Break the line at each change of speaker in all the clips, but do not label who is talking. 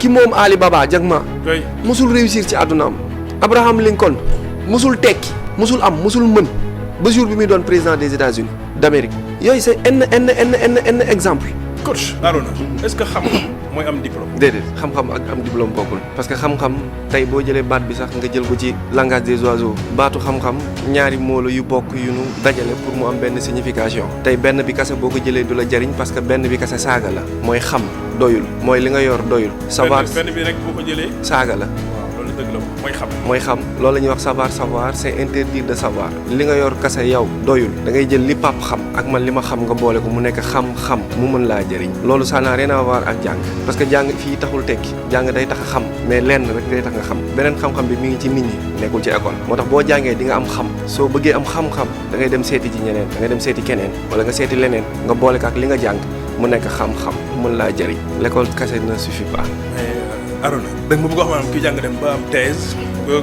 ki moom Alibaba Jack Ma
oui
musul réussir ci àddunaam. Abraham Lincoln musul tekki musul am musul mën ba jour bi muy doon président des États-Unis d'Amérique yooyu c'est n exemple.
coach Arona est-ce que xam-xam mooy am diplôme.
déedéet xam-xam ak am diplôme bokkul parce que xam-xam tey boo jëlee baat bi sax nga jël ko ci langage des oiseaux baatu xam-xam ñaari mots yu bokk yu nu dajale pour mu am benn signification tey benn bi kase boo ko jëlee du la jariñ parce que benn bi kase saaga la mooy xam doyul mooy li nga yor doyul. savoir
benn bi rek boo ko jëlee.
saaga la.
waaw loolu dëgg la mooy xam.
mooy xam loolu la ñuy wax savoir c'est interdire de savoir li nga yor kase yow doyul da ngay jël li pap xam ak man li ma xam nga boole ko mu nekk xam-xam mu mën laa jëriñ loolu ça n'a rien à voir ak jàng parce que jàng fii taxul tekki jàng day tax a xam mais lenn rek day tax nga xam beneen xam-xam bi mi ngi ci nit ñi nekkul ci école moo tax boo jàngee di nga am xam soo bëggee am xam-xam da ngay dem seeti ci ñeneen da ngay dem seeti keneen wala nga seeti leneen nga boole ko ak li nga jàng mu nekk xam-xam mu mën laa jëriñ l'école kase ne suffit pas.
Arona da nga ma bëgg wax maanaam kii jàng dem ba am thèse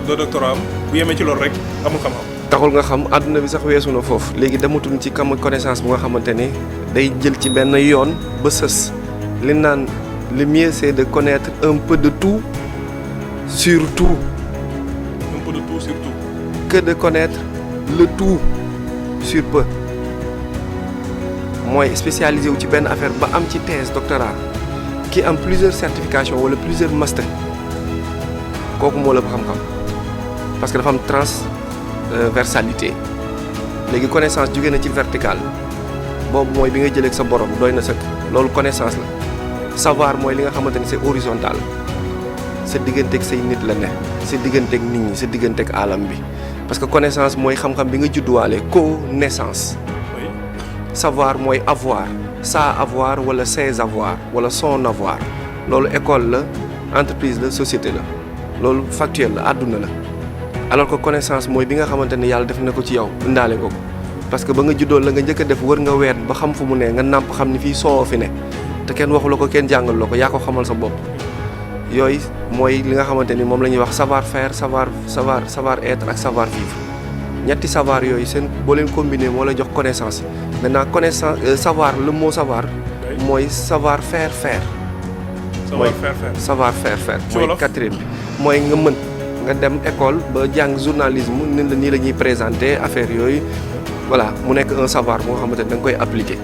ba doctorat am bu yemee ci loolu rek amul xam-xam.
taxul nga xam àdduna bi sax weesu na foofu léegi dematuñ ci kam connaissance bu nga xamante ne day jël ci benn yoon ba sës li naan le mieux c'est de connaître un peu de tout sur tout.
un peu de tout sur tout.
que de connaître le tout sur peu mooy spécialisé wu ci benn affaire ba am ci thèse doctorat ki am plusieurs certifications wala plusieurs master kooku moo la xam-xam parce que dafa am transversalité léegi connaissance jóge na ci vertical boobu mooy bi nga jëlee ak sa borom doy na sëkk loolu connaissance la savoir mooy li nga xamante ni c'est horizontal sa digganteeg say nit la ne sa digganteeg nit ñi sa digganteeg alam bi parce que connaissance mooy xam-xam bi nga judduwaale connaissance savoir mooy avoir sa avoir wala ses avoir wala son avoir loolu école la entreprise la société la loolu factuel la àdduna la alors que connaissance mooy bi nga xamante ne yàlla def na ko ci yow indaale ko parce que ba nga juddoo la nga njëkk a def wër nga weet ba xam fu mu ne nga nàmp xam ni fii soo fi ne te kenn waxu la ko kenn jàngal la ko yaa ko xamal sa bopp yooyu mooy li nga xamante ni moom la ñuy wax savoir faire savoir être ak savoir vivre ñetti savoir yooyu seen boo leen combiner moo la jox connaissance maintenant connaissance savoir le mot savoir mooy savoir faire faire. savoir faire mooy quatrième bi mooy nga mën nga dem école ba jàng journalisme ni la nii la ñuy présenter affaire yooyu voilà mu nekk un savoir moo xamante ne da nga koy appliquer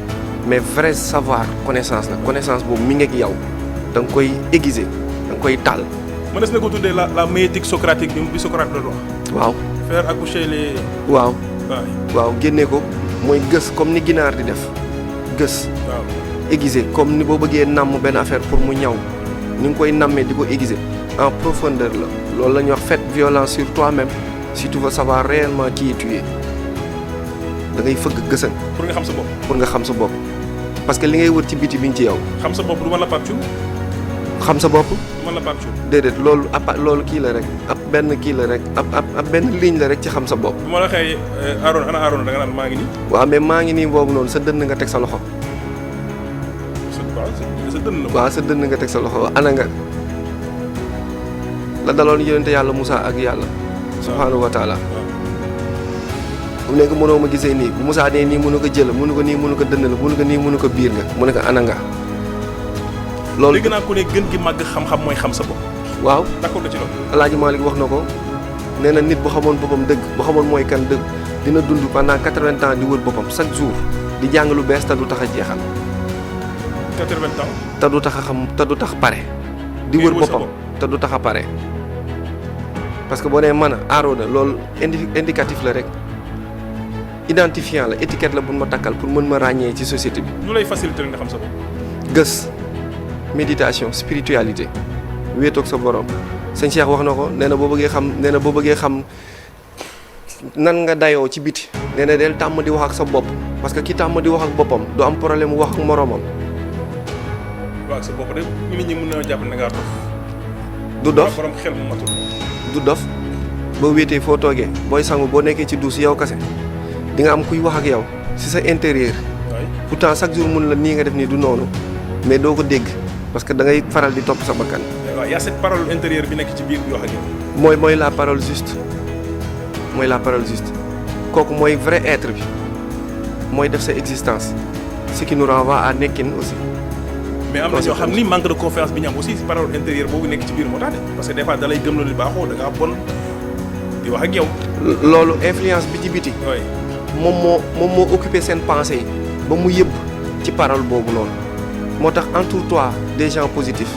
mais vrai savoir connaissance la connaissance boobu mi ngi ak yow da nga koy aiguiser da nga koy taal.
mënees na ko tuddee la médiatique socratique bi Socrate doon wax.
waaw.
faire accoucher les.
waaw. waaw génne ko mooy gës comme ni ginaar di def gës.
waaw
aiguiser comme ni boo bëggee namm benn affaire pour mu ñaw ni nga koy nammee di ko aiguiser en profondeur la loolu la ñuy wax faites violence sur toi-même si tu veux savoir réellement qui tu es da ngay fëgg gësën.
pour nga xam sa bopp.
pour nga xam sa bopp parce que li ngay wër ci biti bi ngi ci yow.
xam sa bopp du ma la Pape Thioune.
xam sa bopp.
du ma la Pape Thioune.
déedéet loolu kii la rek ab benn kii la rek ab benn ligne la rek ci xam sa bopp.
bu ma la xëy Arona ana Arona da nga naan maa ngi nii.
waaw mais maa ngi nii boobu noonu sa dënn nga teg sa loxo.
sa dënn la.
waaw sa dënn nga teg sa loxo ana nga la daloon yonente yàlla Moussa ak yàlla. subhaanahu wa taala. bu nekk mënoo ma gisee nii bu Moussa nee nii mënu ko jël mënu ko nii mënu ko dënn la mënu ko nii mënu ko biir nga mu ne ko ana nga.
loolu dégg naa ku ne gën gi màgg xam-xam mooy xam sa bopp.
waaw
d'accord la ci loolu.
El Hadj Malick wax na ko nee na nit bu xamoon boppam dëgg bu xamoon mooy kan dëgg dina dund pendant 80 ans di wër boppam chaque jour di jàng lu bees te du tax a jeexal.
80 ans.
te du tax a xam te du tax pare. di wër boppam te du tax a pare. parce que boo nee mën a Arona loolu indicatif la rek identifiant la étiquette la bu ma takkal pour mën ma ràññee ci société bi.
lu lay faciliter nga xam sa bopp.
gës méditation spiritualité wéetoog sa borom sëñ Cheikh wax na ko nee na boo bëggee xam nan nga dayoo ci biti nee na del tàmm di wax ak sa bopp parce que ki tàmm di wax ak boppam du am problème wax ak moroomam.
waaw sa bopp de nit ñi mën na jàpp ne ngaa dof.
du dof
borom xel mu matul.
du dof boo wéetee foo toogee booy sangu boo nekkee ci douche yow kase di nga am kuy wax ak yow ci sa intérieur. pourtant chaque jour mun la nii nga def nii du noonu mais doo ko dégg parce que da ngay faral di topp sa bakkan.
waaw y a cette parole intérieure bi nekk ci biir bi wax ak yow.
mooy la parole juste mooy la parole juste kooku mooy vrai être bi mooy def sa existence ce qui nous renvoie à nekkin aussi
mais am na ñoo xam ni manque de confiance bi ñu am aussi si parole intérieure boobu nekk ci biir moo tax de parce que des fois da lay gëm la ni baaxoo da ngaa bon di wax ak yow.
loolu influence bi ci biti.
oui
moom moo occupé seen pensée yi ba mu yëbb ci parole boobu noonu moo tax entoure-toi des gens positifs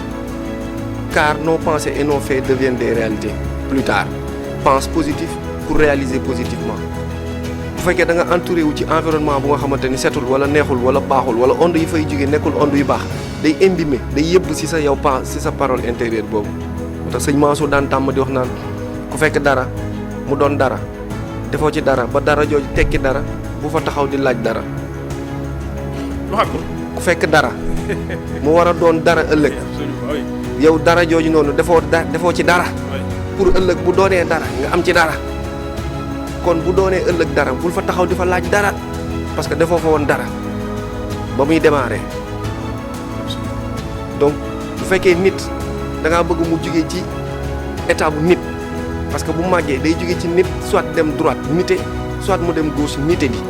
car nos pensées et nos faits deviennent des réalités plus tard. Pense positif pour réaliser positivement bu fekkee da nga entouré wu ci environnement bu nga xamante ni setul wala neexul wala baaxul wala onde yi fay jógee nekkul onde yu baax day imbibé day yëbb ci sa yow ci sa parole intérieure boobu moo tax sëñ Mansour daan tàmm di wax naan ku fekk dara mu doon dara defoo ci dara ba dara jooju tekki dara bu fa taxaw di laaj dara ku fekk dara mu war a doon dara ëllëg yow dara jooju noonu defoo ci dara pour ëllëg bu doonee dara nga am ci dara kon bu doonee ëllëg dara bul fa taxaw di fa laaj dara parce que defoo fa woon dara ba muy démarrer donc bu fekkee nit da ngaa bëgg mu jugee ci état bu nit parce que bu màggee day jugee ci nit soit dem droite nite soit mu dem gauche nite ji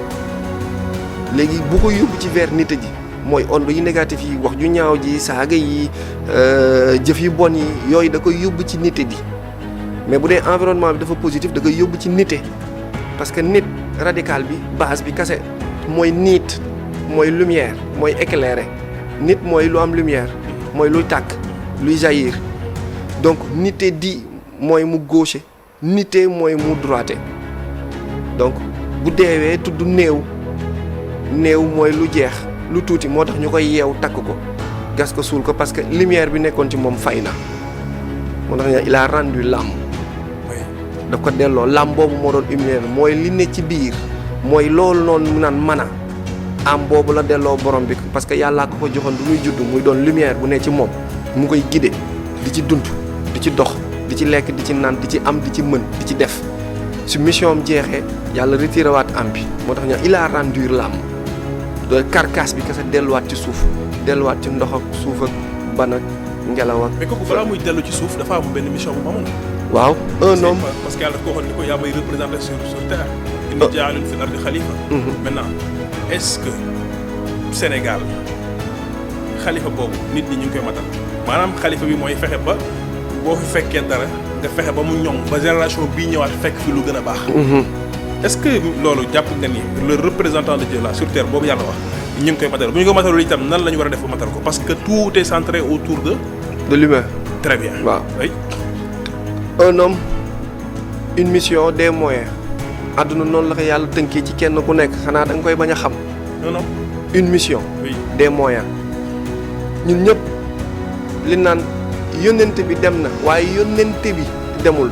léegi bu ko yóbbu ci vers nite ji mooy onde yi négatif yi wax ju ñaaw ji saaga yi jëf yu bon yi yooyu da koy yóbbu ci nite ji mais bu dee environnement bi dafa positif da koy yóbbu ci nite parce que nit radical bi base bi kase mooy niit mooy lumière mooy éclairé nit mooy lu am lumière mooy luy tàkk luy jaillir donc nite di mooy mu gauche nite mooy mu droite donc bu deewee tudd néew mooy lu jeex lu tuuti moo tax ñu koy yeew takk ko gas ko suul ko parce que lumière bi nekkoon ci moom fay na moo tax il a rendu l'âme daf ko delloo l'âme boobu moo doon lumière mooy li ne ci biir mooy loolu noonu mu naan mana am boobu la delloo borom bi parce que yàllaa ko joxoon du muy judd muy doon lumière bu ne ci moom mu koy guider di ci dund di ci dox di ci lekk di ci naan di ci am di ci mën di ci def su mission am jeexee yàlla retiré waat am bi moo tax ñu il a rendu l'âme de carcasse bi kese delluwaat ci suuf delluwaat ci ndox ak suuf ak ban ak ngelaw ak.
mais kooku balaa muy dellu ci suuf dafa am benn mission bu mu amoon.
waaw un homme
parce que yàlla daf ko waxoon ni ko yaa may représenté sur terre. inni jaa'ilun fil ardi xalifa. maintenant est-ce que Sénégal xalifa boobu nit ñi ñu ngi koy matal maanaam xalifa bi mooy fexe ba boo fi fekkee dara nga fexe ba mu ñoŋ ba génération bii ñëwaat fekk fi lu gën a baax. est-ce que loolu jàpp nga ni le représentant de Dieu là sur terre boobu yàlla wax ñu ngi koy matal bu ñu ko matalul itam nan la ñu war a def ba matal ko parce que tout est centré autour de
l'humain.
Très bien.
waaw
oui.
un homme une mission des moyens àdduna noonu la ko yàlla tënkee ci kenn ku nekk xanaa da nga koy bañ a xam.
non non.
une mission.
oui.
des moyens ñun ñëpp li naan yónnente bi dem na waaye yónnente bi demul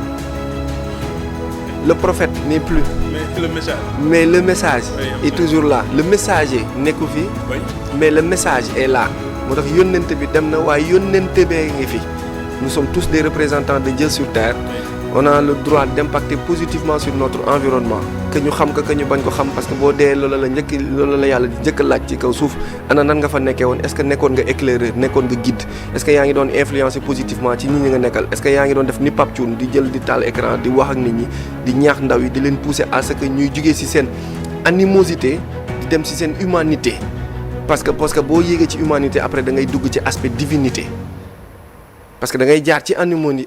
le prophète n'est plus.
mais le message.
mais le message
Oui,
est toujours là le messager nekku fi
oui.
mais le message est là moo tax yónnente bi dem na waaye yónnente bee ngi fi nous sommes tous des représentants de Dieu sur terre on a le droit d'impacter positivement sur notre environnement que ñu xam ko que ñu bañ ko xam parce que boo dee loolu la yàlla di njëkk a laaj ci kaw suuf ana nan nga fa nekkee woon est-ce que nekkoon nga éclaireur nekkoon nga guide est-ce que yaa ngi doon influencer positivement ci nit ñi nga nekkal est-ce que yaa ngi doon def ni Pape Thioune di jël di taal écran di wax ak nit ñi di ñaax ndaw yi di leen pousser à ce que ñuy jugee ci seen animosité di dem ci seen humanité parce que boo yéegee ci humanité après da ngay dugg ci aspect divinité parce que da ngay jaar ci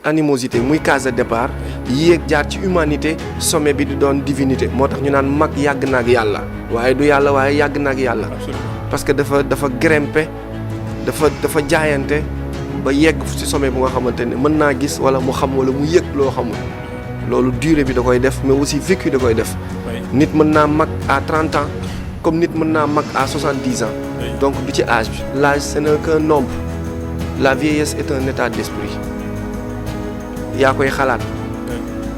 animosité muy case de départ yéeg jaar ci humanité sommet bi di doon divinité moo tax ñu naan mag yàgg na ak yàlla waaye du yàlla waaye yàgg na ak yàlla.
Absolument.
parce que dafa grimper dafa jaayante ba yegg ci sommet bu nga xamante ne mën naa gis wala mu xam wala mu yëg loo xamul loolu durée bi da koy def mais aussi vécu da koy def.
Oui.
nit mën naa mag à 30 ans comme nit mën naa mag à 70 ans.
Oui.
donc du ci âge bi. l'âge ce n'est qu'un nombre. La vieillesse est un état d'esprit yaa koy xalaat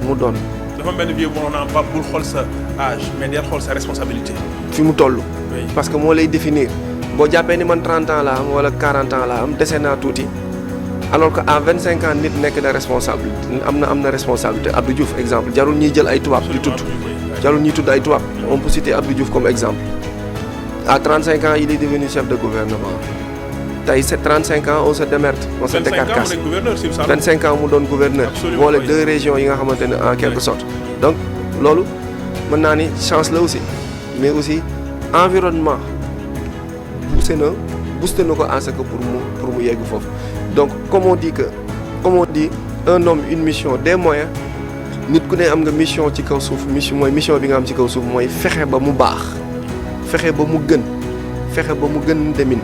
mu doon
dafa mel ni vieux bu naan Pape bul xool sa âge mais del xool sa responsabilité.
fi mu toll.
Oui.
parce que moo lay définir boo jàppee ni man 30 ans laa am wala 40 ans laa am dese naa tuuti alors que à 25 ans nit nekk na responsable am na responsabilité Abdou Diouf exemple jarul ñuy jël ay tubaab di tudd jarul ñuy tudd ay tubaab on peut citer Abdou Diouf comme exemple à 35 ans il est devenu chef de gouvernement. tey c'est 35 ans on se démerde on se décarcasse
25 ans mu nekk gouverneur Sine Saloum.
25 ans mu doon gouverneur
Absolument,
boole
oui.
2 régions yi nga xamante ne en quelque sorte donc loolu mën naa ni chance la aussi mais aussi environnement poussé na booster na ko en ce que pour mu yegg foofu donc comme on dit un homme une mission des moyens nit ku ne am nga mission ci kaw suuf mission bi nga am ci kaw suuf mooy fexe ba mu baax fexe ba mu gën demin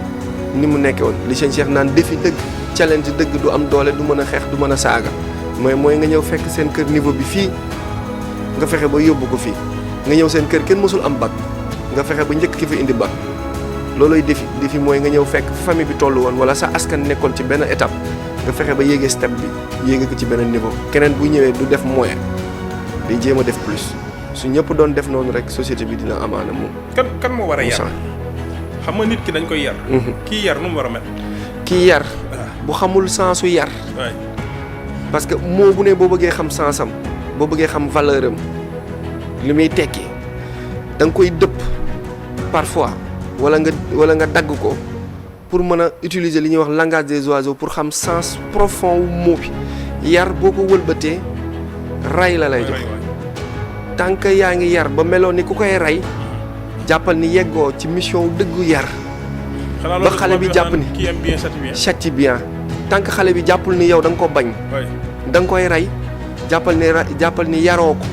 ni mu nekkee woon li sëñ Cheikh naan défi dëgg challenge dëgg du am doole du mën a xeex du mën a saaga mooy nga ñëw fekk seen kër niveau bi fii nga fexe ba yóbbu ko fii nga ñëw seen kër kenn mësul am bac nga fexe ba njëkk ki fi indi bac looloy défi mooy nga ñëw fekk famille bi toll woon wala sa askan nekkoon ci benn étape nga fexe ba yéegee step bi yéege ko ci beneen niveau keneen bu ñëwee du def moyen day jéem a def plus su ñëpp doon def noonu rek société bi dina amaana moom.
kan moo war a yar xam nga nit ki dañ koy yar. kii yar nu mu war a mel.
kii yar bu xamul sensu yar. parce que moo bu ne boo bëggee xam sensam boo bëggee xam valeur am li muy tekki da nga koy dëpp parfois wala nga dagg ko pour mën a utiliser li ñuy wax langage des oiseaux pour xam sens profond wu mot bi yar boo ko wëlbatee ray la lay jox tant que yaa ngi yar ba meloo ni ku koy rey jàppal ni yeggoo ci mission dëggu yar. ba xale bi jàpp ni
qui aime bien
châtie bien tant que xale bi jàppul ni yow da nga ko bañ. da nga koy rey jàppal ni yaroo ko.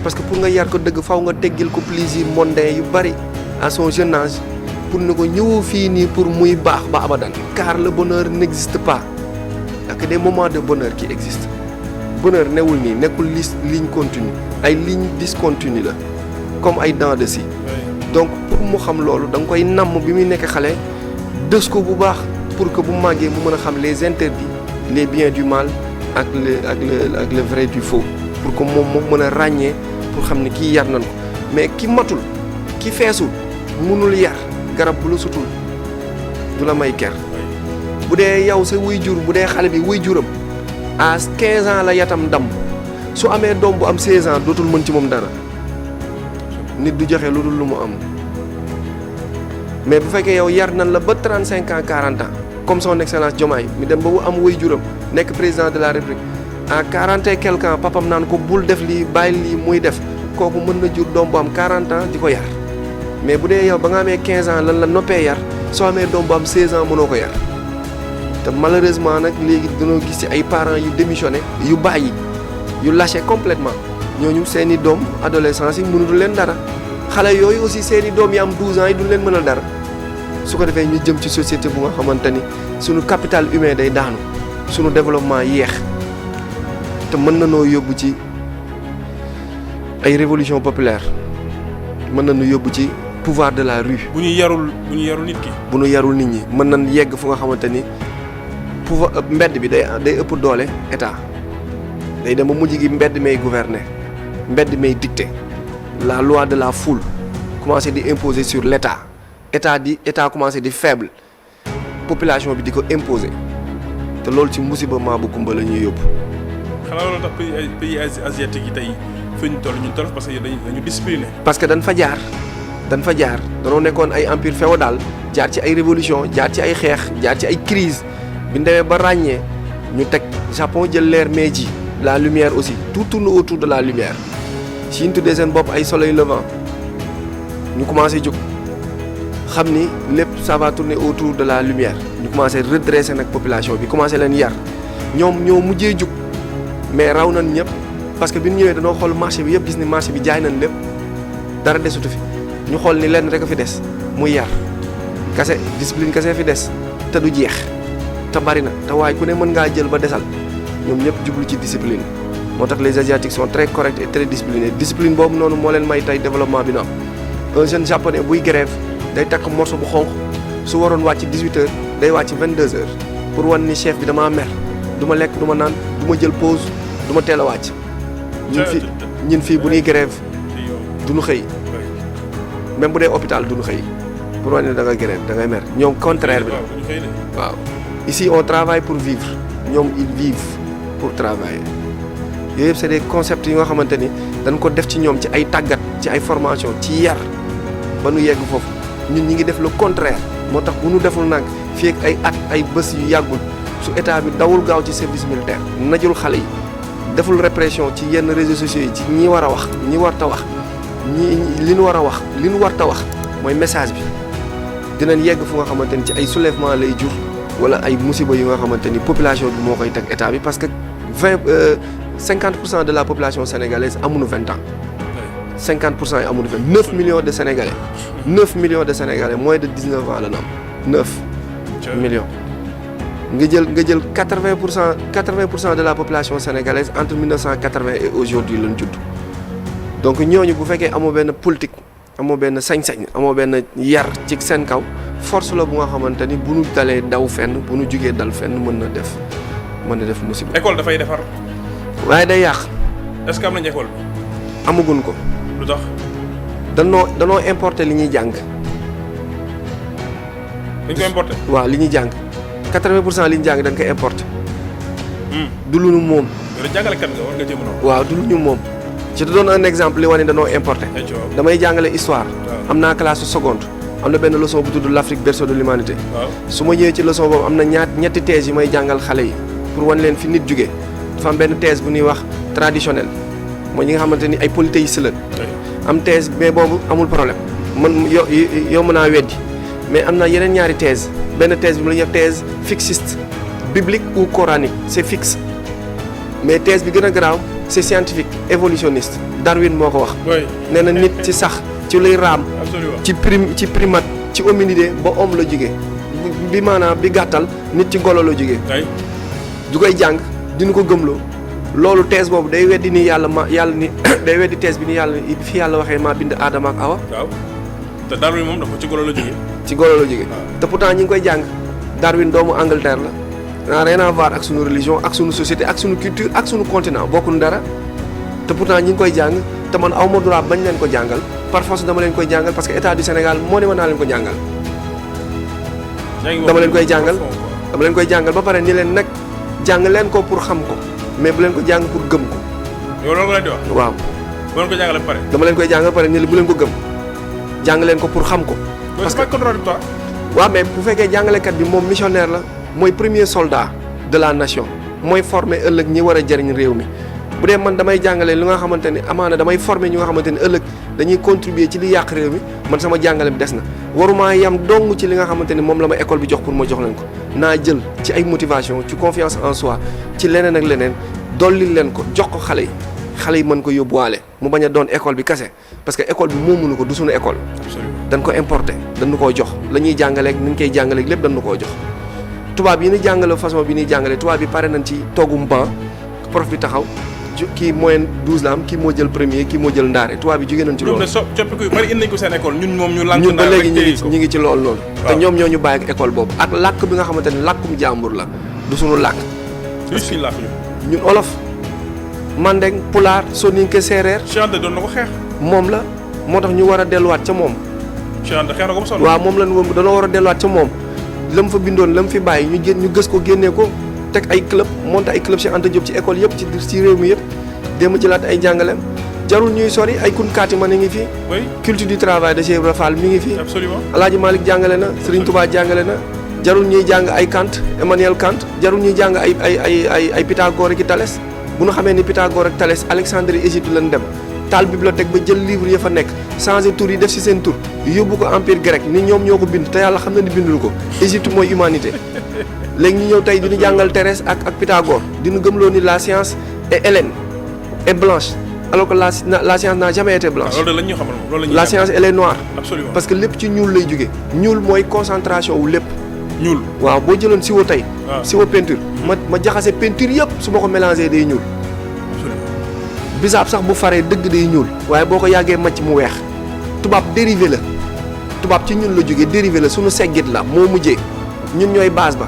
parce que pour nga yar ko dëgg faw nga teggil ko plaisir mondain yu bari à son jeune âge pour ne ko ñëwoo fii nii pour muy baax ba abadan. car le bonheur n'existe pas il y a que des moments de bonheur qui existent bonheur newul nii nekkul ligne continue ay ligne discontinue la comme ay dents de scie. donc pour mu xam loolu da nga koy namm bi muy nekk xale dës ko bu baax pour que bu màggee mu mën a xam les interdits les biens du mal ak le vrai du faux pour que moom mën a ràññee pour xam ne kii yar nañ ko mais ki matul ki feesul mënul yar garab bu la sutul du la may ker bu dee yow sa waajur bu dee xale bi waajuram à 15 ans la yatam damm su amee doom bu am 16 ans dootul mën ci moom dara nit du joxe lu dul lu mu am mais bu fekkee yow yar nañ la ba 35 ans 40 ans comme son excellence Diomaye mi dem ba mu am waajuram nekk président de la République à 40 et quelque ans papam naan ko bul def lii bàyyi lii muy def kooku mën na jur doom bu am 40 ans di ko yar mais bu dee yow ba nga amee 15 ans lan la noppee yar soo amee doom bu am 16 ans mënoo ko yar te malheureusement nag léegi dañoo gis ci ay parents yu démissionné yu bàyyi yu lâché complètement ñooñu seeni doom adolescence yi mënul leen dara xale yooyu aussi seeni doom yi am 12 ans yi duñ leen mënal dara su ko defee ñu jëm ci société bu nga xamante ni suñu capital humain day daanu suñu développement yéex te mën na noo yóbbu ci ay révolution populaire mën na nu yóbbu ci pouvoir de la rue.
bu ñu yarul nit ki.
bu ñu yarul nit ñi mën nañ yegg fu nga xamante ni pouvoir mbedd bi day ëpp doole état day dem ba mujj gi mbedd may gouverner mbedd may dicter la loi de la foule commencé di imposer sur l'état état commencé di faible population bi di ko imposer te loolu ci musiba maa bu kumba la ñuy yóbbu.
xanaa loolu tax pays asiatique yi tey fi ñu toll ñun tolof parce que dañu discipliné.
parce que dañ fa jaar danoo nekkoon ay empire féodal jaar ci ay révolution jaar ci ay xeex jaar ci ay crise bi ñu demee ba ràññee ñu teg Japon jël l'ère Meiji la lumière aussi tout tourne autour de la lumière si ñu tuddee seen bopp ay soleil levant ñu commencé jóg xam ni lépp ça va tourner autour de la lumière ñu commencé redresser nag population bi commencé leen yar ñoom ñoo mujjee jóg mais raw nañ ñëpp parce que bi ñu ñëwee dañoo xool marché bi yëpp gis ni marché bi jaay nañ lépp dara desutu fi ñu xool ni lenn rek a fi des muy yar kase discipline kase fi des te du jeex te bari na te waaye ku ne mën ngaa jël ba desal ñoom ñëpp jublu ci discipline moo tax les asiatiques sont très corrects et très disciplinés discipline boobu noonu moo leen may tey développement bi na am un jeune japonais buy grève day takk morceau bu xonq su waroon wàcc 18h day wàcc 22h pour wan ni chef bi damaa mer du ma lekk du ma naan du ma jël pause du ma teel a wàcc ñun fii bu ñuy grève du ñu xëy même bu dee hôpital du ñu xëy pour wane ne da nga grève da ngay mer ñoom contraire bi la waaw ici on travaille pour vivre ñoom ils vivent pour travailler yooyu yëpp c'est des concepts yi nga xamante ni dañ ko def ci ñoom ci ay tàggat ci ay formation ci yar ba nu yegg foofu ñun ñi ngi def le contraire moo tax bu ñu deful nag fii ak ay at ay bés yu yàggul su état bi dawul gaaw ci service militaire najul xale yi deful répression ci yenn réseaux sociaux yi ci ñi war a wax ñi warta wax li ñu war a wax li ñu warta wax mooy message bi dinañ yegg fu nga xamante ni ci ay soulèvement lay jur wala ay musiba yu nga xamante ni population bi moo koy teg état bi parce que 50% de la population sénégalaise amuñu 20 ans 50% yi amuñu 20 9 millions de sénégalais 9 millions de sénégalais moins de 19 ans la ñu am 9 millions nga jël 80% de la population sénégalaise entre 1980 et aujourd'hui lañ judd donc ñooñu bu fekkee amoo benn politique amoo benn sañ-sañ amoo benn yar ci seen kaw force la bu nga xamante ni bu nu dalee daw fenn bu nu jugee dal fenn mën na def musiba.
école dafay defar.
waaye day yàq.
est-ce que am nañ école.
amaguñ ko.
lu tax.
danoo importer li ñuy jàng.
dañ ko importer.
waaw li ñuy jàng 80% li ñu jàng dañ koy importer. du lu nu moom.
yow jàngalekat nga war nga jéem a.
waaw du lu ñu moom. je te donne un exemple li wane danoo importer. damay jàngale histoire. am naa classe seconde. am na benn leçon bu tudd l'Afrique berceau de l'humanité. su ma ñëwee ci leçon boobu am na ñetti thèse yi may jàngal xale yi pour wan leen fi nit jugee dafa am benn thèse bu ñuy wax traditionnel mooy ñi nga xamante ni ay polythéistes la. am thèse mais boobu amul problème man yow mën naa weddi mais am na yeneen ñaari thèse benn thèse bi la ñuy wax thèse fixiste biblique ou coranique c'est fixe mais thèse bi gën a garaaw c'est scientifique évolutionniste Darwin moo ko wax. nee na nit ci sax ci luy raam. ci primate ci hominidé ba homme la jógee bi maanaam bi gàttal nit ci golo la jógee. du koy jàng dina ko gëmloo loolu thèse boobu day weddi ni yàlla ni day weddi thèse bi ni yàlla fi yàlla waxee maa bind Adama ak Awa.
waaw te Darwin moom dafa ci golo la jógee.
ci golo la jógee te pourtant ñi ngi koy jàng Darwin doomu Angleterre la. n'a rien à voir ak sunu religion ak sunu société ak sunu culture ak sunu continent bokkuñ dara te pourtant ñi ngi koy jàng te man aw ma droit bañ leen ko jàngal par force dama leen koy jàngal parce que état du Sénégal moo ne ma naa leen ko jàngal. dama leen koy jàngal ba pare ni leen nag jàng leen ko pour xam ko mais bu leen ko jàng pour gëm ko.
yow loolu nga leen di wax.
waaw.
bu leen ko jàngalee ba pare.
dama leen koy jàng ba pare ni bu leen ko gëm jàng leen ko pour xam ko.
parce que contradictoire.
waaw mais bu fekkee jàngalekat bi moom missionnaire la. mooy premier soldat de la nation mooy former ëllëg ñi war a jëriñ réew mi bu dee man damay jàngale li nga xamante ni amaana damay former ñi nga xamante ni ëllëg dañuy contribuer ci li yàq réew mi man sama jàngale bi des na waruma yam dong ci li nga xamante ni moom la ma école bi jox pour ma jox leen ko naa jël ci ay motivation ci confiance en soi ci leneen ak leneen dolli leen ko jox ko xale yi mën ko yóbbuwaale mu bañ a doon école bi kese parce que école bi moomuñu ko du suñu école. dañ ko importer dañu koo jox la ñuy jàngaleeg ni ñu koy jàngaleeg lépp dañu koo jox. tubaab yi ni jàngale façon bi ni jàngale tubaab bi pare nañ ci toogum banc prof bi taxaw kii moyenne 12 la am kii moo jël premier kii moo jël ndaare tubaab bi jógee nañ ci loolu.
ñoom de coppiku yu bari indi nañ ko seen école ñun moom ñu lànk
ñun ba léegi ñu ngi ci loolu noonu. te ñoom ñoo ñu bàyyi ak école boobu ak làkk bi nga xamante ne làkkum jàmbur la du suñu làkk.
suñu làkk
ñun olof mandeng pulaar soninke séeréer.
Cheikh Anta doon na ko xeex.
moom la moo tax ñu war a delluwaat ca moom.
Cheikh Anta xeex na ko ba sonn.
waaw moom lañ woon dañoo war a delluwaat ca moom la mu fa bindoon la mu fi bàyyi ñu gës ko génnee ko teg ay club monté ay club Cheikh Anta Diop ci école yëpp ci réew mi yëpp déema jëlaat ay jàngaleem jarul ñuy sori ay kunkaati ma ne ngi fi.
oui
culture du travail de Cheikh Ibra Fall mi ngi fi.
absolument
El Hadj Malick jàngale na Serigne Touba jàngale na jarul ñuy jàng ay Kant Emmanuel Kant jarul ñuy jàng ay Pythagore ki Thalès bu ñu xamee ni Pythagore ak Thalès Alexandrie Égypte lañ dem taal bibliothèque ba jël livre ya fa nekk changé tur yi def ci seen tur yóbbu ko empire grec ni ñoom ñoo ko bind te yàlla xam na ni bindul ko Égypte mooy humanité léegi ñu ñëw tey diñu jàngal Thérèse ak Pythagore diñu gëmloo ni la science est hellène et blanche alors que la science n'a jamais été blanche.
loolu la ñu xamal moom
la science elle est noire.
absolument
parce que lépp ci ñuul lay jóge ñuul mooy concentration wu lépp.
ñuul
waaw boo jëloon siwo tey. siwo peinture. ma jaxase peinture yëpp su ma ko mélangé day ñuul. bisaab sax bu faree dëgg day ñuul waaye boo ko yàggee macc mu weex tubaab dérivé la tubaab ci ñun la jógee dérivé la suñu seggit la moo mujjee ñun ñooy base ba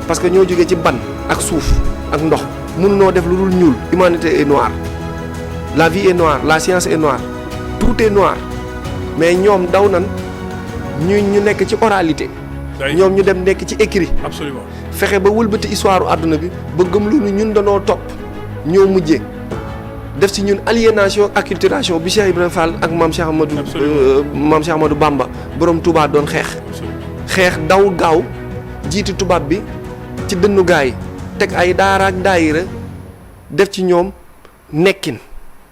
parce que ñoo jógee ci ban ak suuf ak ndox mënunoo def lu dul ñuul humanité est noire la vie est noire la science est noire tout est noir mais ñoom daw nan ñu nekk ci oralité ñoom ñu dem nekk ci écrit
absolument
fexe ba wëlbati histoire àdduna bi ba gëm lu ñun danoo topp ñoo mujjee def ci ñun aliénation acculturation bi Cheikh Ibrahima Fall ak maam Cheikh Amadou Bamba borom Touba doon xeex daw gaaw jiitu tubaab bi ci dënnu gaa yi teg ay daara ak daayira def ci ñoom nekkin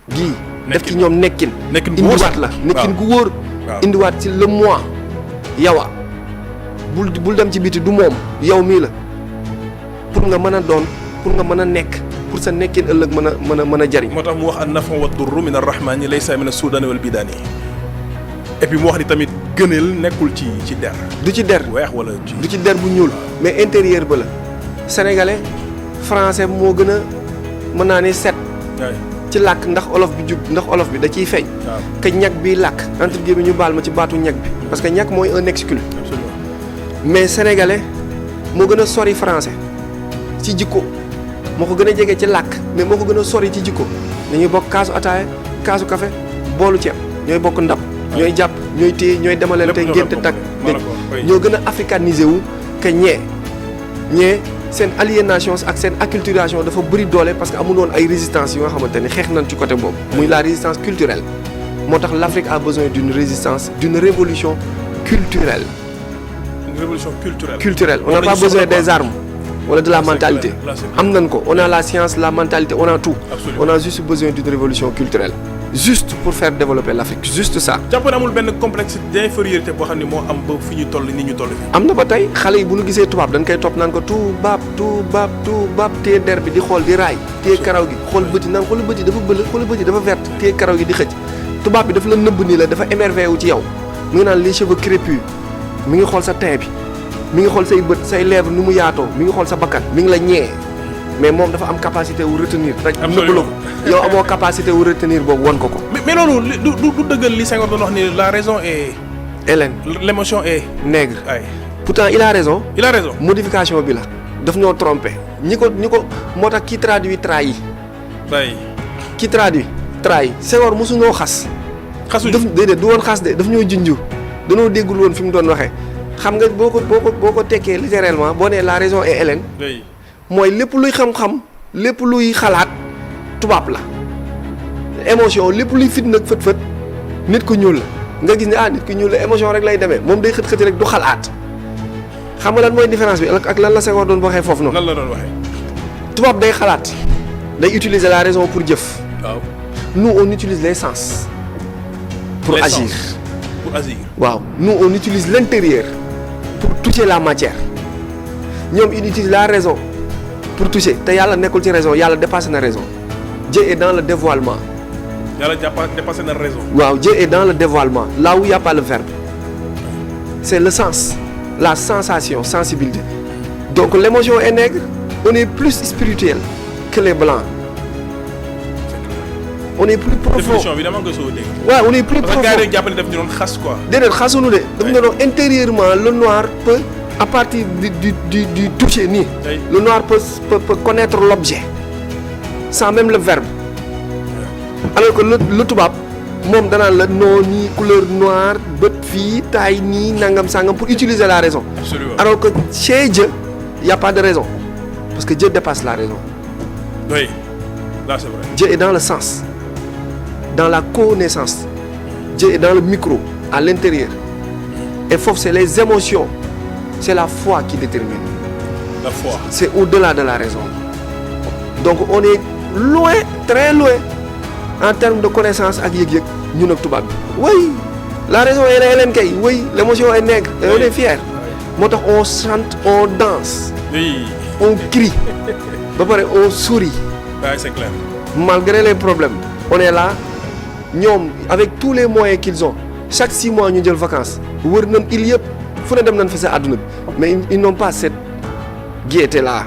gii def ci ñoom nekkin indiwaat la nekkin gu wóor indiwaat ci le moi yawa bul dem ci biti du moom yow mii la pour nga mën a doon pour nga mën a nekk pour sa nekkin ëllëg mën a jariñ.
moo tax mu wax an nafa wa durru min arrahmani laysa min as-sudani wal bidani et puis mu wax ni tamit gëneel nekkul ci der.
du ci der
weex wala ci.
du ci der bu ñuul mais intérieur ba la sénégalais français moo gën a mën naa ni set. ci làkk ndax olof bi da ciy feeñ. que ñag bi làkk entre guillemets ñu baal ma ci baatu ñag bi parce que ñag mooy un exclu.
Absolument.
mais sénégalais moo gën a sori français ci jikko moo ko gën a jege ci làkk mais moo ko gën a sori ci jikko dañuy bokk kaasu ataaya kaasu café boolu ceeb ñooy bokk ndab. ñooy jàpp ñooy téye ñooy demalante ngénte takk ñoo gën a africanisé wu que ñee seen aliénation ak seen acculturation dafa bëri doole parce que amul woon ay résistance yu nga xamante ni xeex nañ ci côté boobu muy la résistance culturelle moo tax l'Afrique a besoin d'une résistance d'une révolution culturelle.
Une révolution culturelle.
Culturelle. On n'a pas besoin des armes wala de la mentalité am nañ ko on a la science la mentalité on a tout.
Absolument.
On a juste besoin d'une révolution culturelle juste pour faire développer l'Afrique juste ça.
jàpp na amul benn complexe d'infériorité boo xam ne moo am ba fi ñu toll ni ñu toll fi.
am na ba tey xale yi bu ñu gisee tubaab dañ koy topp naan ko tubaab téye der bi di xool di raay téye karaw gi xool bëti naan xool bëti dafa bëla xool bëti dafa verte téye karaw gi di xëcc tubaab bi dafa la nëbb nii la dafa émerveillé wu ci yow mi ngi naan les cheveux crépus mi ngi xool sa teint bi mi ngi xool say bët say lèvres ni mu yaatoo mi ngi xool sa bakkan mi ngi la ñee mais moom dafa am capacité wu retenir rek nëbb la ko yow amoo capacité wu retenir boobu won ko ko.
mais loolu du dëggal li Senghor doon wax ni la raison est.
Hélène
l'émotion est.
nègre.
ay
pourtant il a raison.
il a raison.
modification bi la daf ñoo trompé ñi ko moo tax qui traduit trahi.
ay
qui traduit trahi Senghor mosuñoo xas.
xasuñu
daf déedéet du woon xas de daf ñoo junju danoo déggul woon fi mu doon waxee xam nga boo ko tekkee littéralement boo nee la raison est Hélène.
ay
mooy lépp luy xam-xam lépp luy xalaat tubaab la émotion lépp luy fit nag fët nit ku ñuul la nga gis ne nit ku ñuul la émotion rek lay demee moom day xët rek du xalaat xam nga lan mooy différence bi ak lan la Senghor doon waxee foofu noonu.
lan la doon waxee.
tubaab day xalaat day utiliser la raison pour jëf.
waaw
nous on utilise les sens. pour
Les
agir
sens. pour agir.
waaw nous on utilise l'intérieur pour toucher la matière ñoom ils utilisent la raison pour toucher te yàlla nekkul ci raison yàlla dépassé na raison Dieu est dans le dévoilement.
yàlla dépassé na raison.
waaw Dieu est dans le dévoilement là où il y a pas le verbe c'est le sens la sensation sensibilité donc l'émotion est nègre on est plus spirituel que les blancs on est plus profond
définition bi dama nga soo dégg.
waaw on est plus
parce que
profond
gars yi dañu jàpp ne daf ñu doon xas quoi.
déedéet xasunu de daf ne doon intérieurement le noir peut à partir du toucher nii
Oui.
le noir peut connaître l'objet sans même le verbe alors que le tubaab moom danaan la non nii couleur noire bët fii taille nii nangam sangam pour utiliser la raison
absolument.
alors que chez Dieu il y a pas de raison parce que Dieu dépasse la raison
oui là c'est vrai.
Dieu est dans le sens dans la connaissance Dieu est dans le micro à l'intérieur et foofu c'est les émotions c'est la foi qui détermine
la foi.
c'est au-delà de la raison donc on est loin très loin en termes de connaissance ak yëg-yëg ñun ak tubaab bi oui la raison est Hélène kay oui l'émotion est nègre et on est fier moo tax on chante on danse
oui.
on crie ba pare on sourit
Ouais, c'est clair.
malgré les problèmes on est là ñoom avec tous les moyens qu'ils ont chaque 6 mois ñu jël vacances wër nañ il yëpp fu ne dem nañ fa sa àdduna bi mais ils n'ont pas cette gaieté là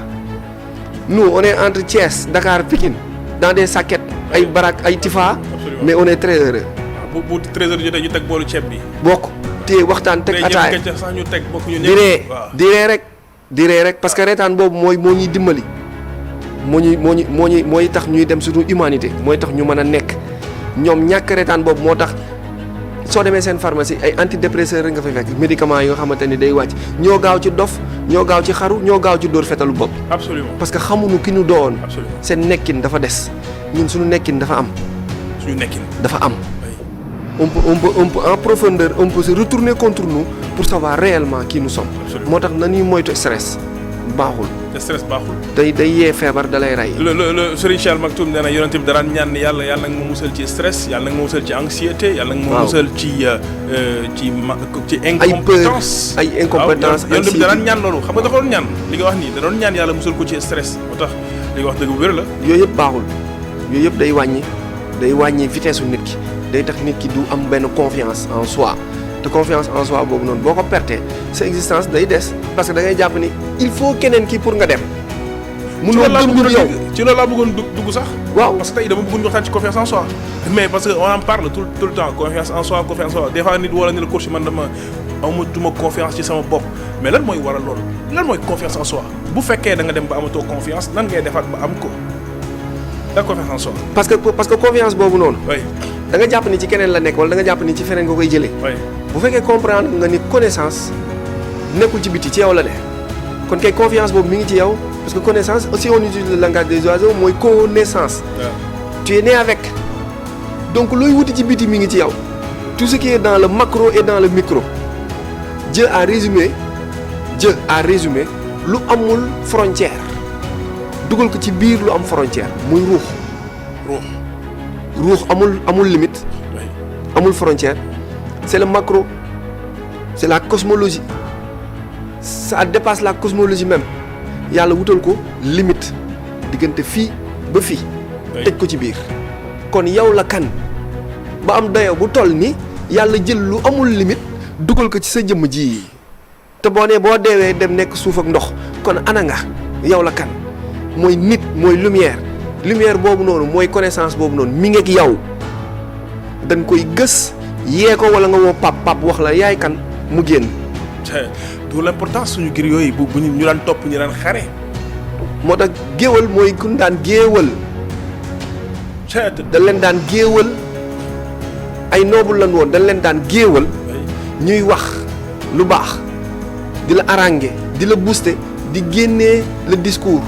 nous on est entre Thiès Dakar Pikine dans des saquettes ay barak ay tifa
Absolument.
mais on est très heureux
bu 13h jotee ñu teg boolu ceeb bi.
bokk téye waxtaan teg ataaya
tey sax ñu teg bokk ñu
di
ñëpp.
ree
waaw
di ree rek parce que reetaan boobu moo ñuy dimbali mooy tax ñuy dem suñu humanité mooy tax ñu mën a nekk ñoom ñàkk reetaan boobu moo tax soo demee seen pharmacie ay antidépresseurs rek nga fay fekk médicaments yi nga xamante ni day wàcc ñoo gaaw ci dof ñoo gaaw ci xaru ñoo gaaw ci dóor fetalu bopp
absolument
parce que xamuñu ki ñu doon
absolument
seen nekkin dafa des ñun suñu nekkin dafa am
suñu nekkin.
dafa am
Oui.
on peut en profondeur on peut se retourner contre nous pour savoir réellement qui nous sommes
Absolument.
moo tax na ñuy moytu stress baaxul
te stress baaxul.
day yee feebar da lay rey.
le Serigne Cheikh Maktoum nee na yonent bi daraan ñaan ne yàlla nga ma musal ci stress yàlla nga ma musal ci anxiété yàlla nga ma musal ci incompétence.
ay incompétence
yonent bi daraan ñaan loolu xam nga dafa doon ñaan li nga wax nii da doon ñaan yàlla musal ko ci stress moo tax li nga wax dëgg bu wér la.
yooyu yëpp baaxul yooyu yëpp day wàññi vitesse su nit ki day tax nit ki du am benn confiance en soi te confiance en soi boobu noonu boo ko pertee sa existence day des parce que da ngay jàpp ni il faut keneen ki pour nga dem.
munoo dund yow ci loolu laa bëggoon dugg sax.
waaw
parce que tey dama bëggoon waxtaan ci confiance en soi. mais parce que on en parle tout le temps confiance en soi des fois nit wala ni la coach man dama amatuma confiance ci sama bopp mais lan mooy waral loolu lan mooy confiance en soi bu fekkee da nga dem ba amatoo confiance nan ngay defaat ba am ko la confiance en soi. parce
que confiance boobu noonu.
oui
da nga jàpp ni ci keneen la nekk wala da nga jàpp ni ci feneen nga koy jëlee.
oui
bu fekkee comprendre nga ni connaissance nekkul ci biti ci yow la ne kon kay confiance boobu mi ngi ci yow parce que connaissance aussi on utilise le langage des oiseaux mooy connaissance. tu es né avec donc looy wuti ci biti mi ngi ci yow tout ce qui est dans le macro et dans le micro Dieu a résumé lu amul frontière dugal ko ci biir lu am frontière muy ruux amul limite amul frontière c'est le macro c'est la cosmologie ça dépasse la cosmologie même yàlla wutal ko limite diggante fii ba fii tëj ko ci biir kon yow la kan ba am dayo bu toll ni yàlla jël lu amul limite dugal ko ci sa jëmm ji te boo deewee dem nekk suuf ak ndox kon ana nga yow la kan mooy nit mooy lumière boobu noonu mooy connaissance boobu noonu mi ngi ak yow dañ koy gës yee ko wala nga woo pap wax la yaay kan mu génn.
d'où l'importance suñu gir yooyu bu ñu daan topp ñu daan xare.
moo tax géwal mooy ku ñu daan géewal. dañ leen daan géewal ay noble lan woon dañ leen daan géewal ñuy wax lu baax di la haranguer di la booster di génnee le discours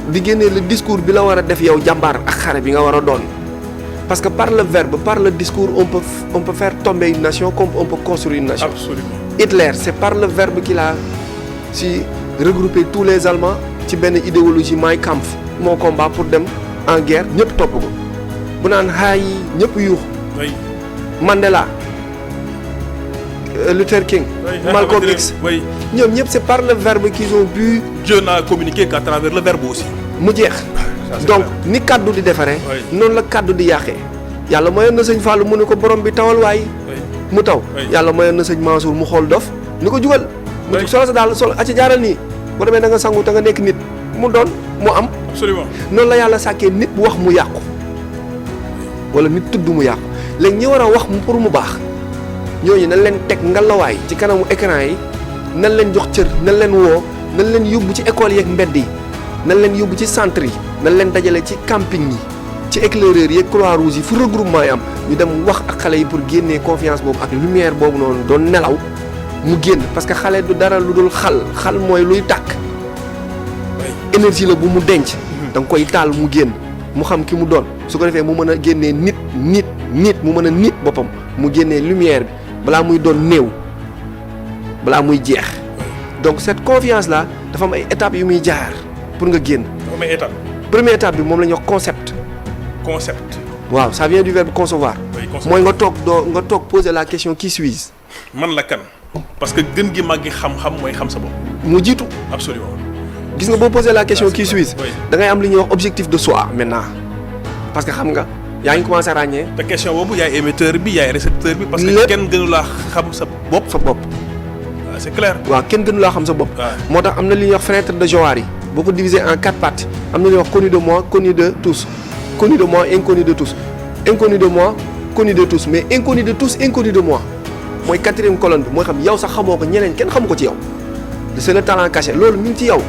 bi la war a def yow jàmbaar ak xare bi nga war a doon parce que par le verbe par le discours on peut faire tomber une nation comme on peut construire une nation.
Absolument.
Hitler c'est par le verbe qu'il a si regroupé tous les Allemands ci benn idéologie Mein Kampf mon combat pour dem en guerre ñëpp topp ko bu naan xaay ñëpp yuux Mandela Luther King Malcolm X ñoom ñëpp c'est par le verbe qu'ils ont pu.
Dieu n'a communiqué qu'à travers le verbe aussi.
mu jeex donc ni kaddu di defaree noonu la kaddu di yàqee yàlla mayoon na sëñ Fallou mu ne ko borom bi tawal waay mu taw yàlla mayoon na sëñ Mansour mu xool dof ni ko jugal mu solo sa daal solo acca jaaral nii boo demee da nga sangu te nga nekk nit mu doon mu am.
Absolument.
noonu la yàlla sàkkee nit bu wax mu yàqu wala nit tudd mu yàqu léegi ñi war a wax mu pour mu baax ñooñu nañ leen teg ngalawaay ci kanamu écran yi nañ leen jox cër nañ leen woo nañ leen yóbbu ci école yeeg mbedd yi nañ leen yóbbu ci centre yi nañ leen dajale ci camping yi ci éclaireurs yi croix rouge yi fu regroupement yi am ñu dem wax ak xale yi pour génnee confiance boobu ak lumière boobu noonu doon nelaw mu génn parce que xale du dara lu dul xal mooy luy tàkk énergie la bu mu denc da nga koy taal mu génn mu xam ki mu doon su ko defee mu mën a génnee nit mu mën a nit boppam mu génnee lumière bi balaa muy doon néew balaa muy jeex donc cette confiance là dafa am ay étapes yu muy jaar pour nga génn. première étape bi moom la ñuy wax concept. waaw ça vient du verbe concevoir. mooy nga toog poser la question qui suis-je.
man la kan. parce que gën gi màggi xam-xam mooy xam sa bopp.
mu jiitu.
absolument.
gis nga boo poser la question qui suis-je. da ngay am li ñuy wax objectif de soi maintenant parce que xam nga yaa ngi commencé ràññee.
te question boobu yaay émetteur bi yaay récepteur bi. parce que kenn gënu laa xam sa bopp. C'est clair.
waaw kenn gënu laa xam sa bopp. moo tax am na li ñuy wax fenêtre de Johari boo ko diviser en 4 parties am na li ñuy wax connu de moi connu de tous connu de moi inconnu de tous inconnu de moi connu de tous mais inconnu de tous inconnu de moi mooy 4e colonne bi mooy xam yow sax xamoo ko ñeneen kenn xamu ko ci yow c'est le talent caché loolu mi ngi ci yow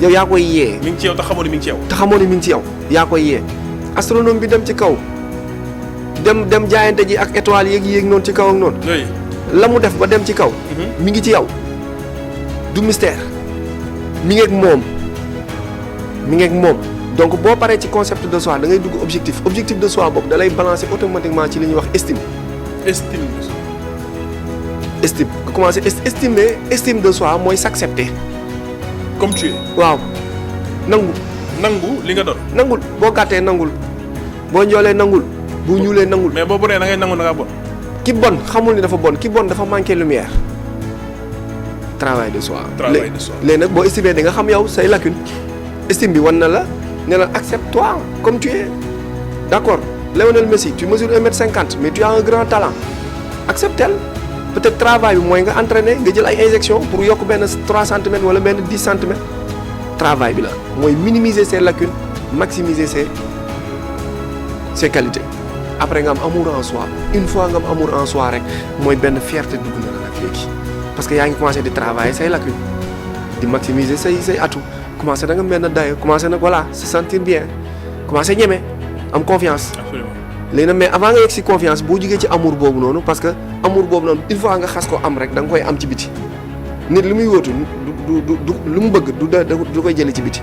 yaa koy yee.
mi ngi ci yow te xamoo ni mi ngi ci yow.
te xamoo ni mi ngi ci yow yaa koy yee astronome bi dem ci kaw dem jaayante ji ak étoiles yéeg noonu ci kaw ak noonu. la mu def ba dem ci kaw. mi ngi ci yow du mystère mi ngi ak moom donc boo paree ci concept de soi da ngay dugg objectif de soi boobu da lay balancer automatiquement ci li ñuy wax estime nga commencé estime de soi mooy s'accepter
comme tu es.
waaw
nangu li nga doon.
nangul boo gàttee nangul boo njoolee nangul bu ñuulee nangul.
mais boo bonee da ngay nangu da ngaa bon.
ki bon xamul ni dafa bon ki bon dafa manqué lumière. travail de soi. léegi nag boo estimé di nga xam yow say lacune. estime bi wan na la ne la accepte-toi comme tu es. d'accord Lionel Messi tu mesures 1m50 mais tu as un grand talent accepte-le. peut-être travail bi mooy nga entraîner nga jël ay injection pour yokk benn 3 centimètres wala benn 10 centimètres. travail bi la mooy minimiser ses lacunes maximiser ses qualités. après nga am amour en soi une fois nga am amour en soi rek mooy benn fierté dugg na la nag léegi parce que yaa ngi commencé di travailler say lacunes di maximiser say atout commencé da nga mel na dayo commencé nag voilà se sentir bien commencé ñeme am confiance.
absolument
léegi nag mais avant nga yegg si confiance boo jugee ci amour boobu noonu parce que amour boobu noonu une fois nga xas ko am rek da nga koy am ci biti nit li muy wóotu du lu mu bëgg du koy jëlee ci biti.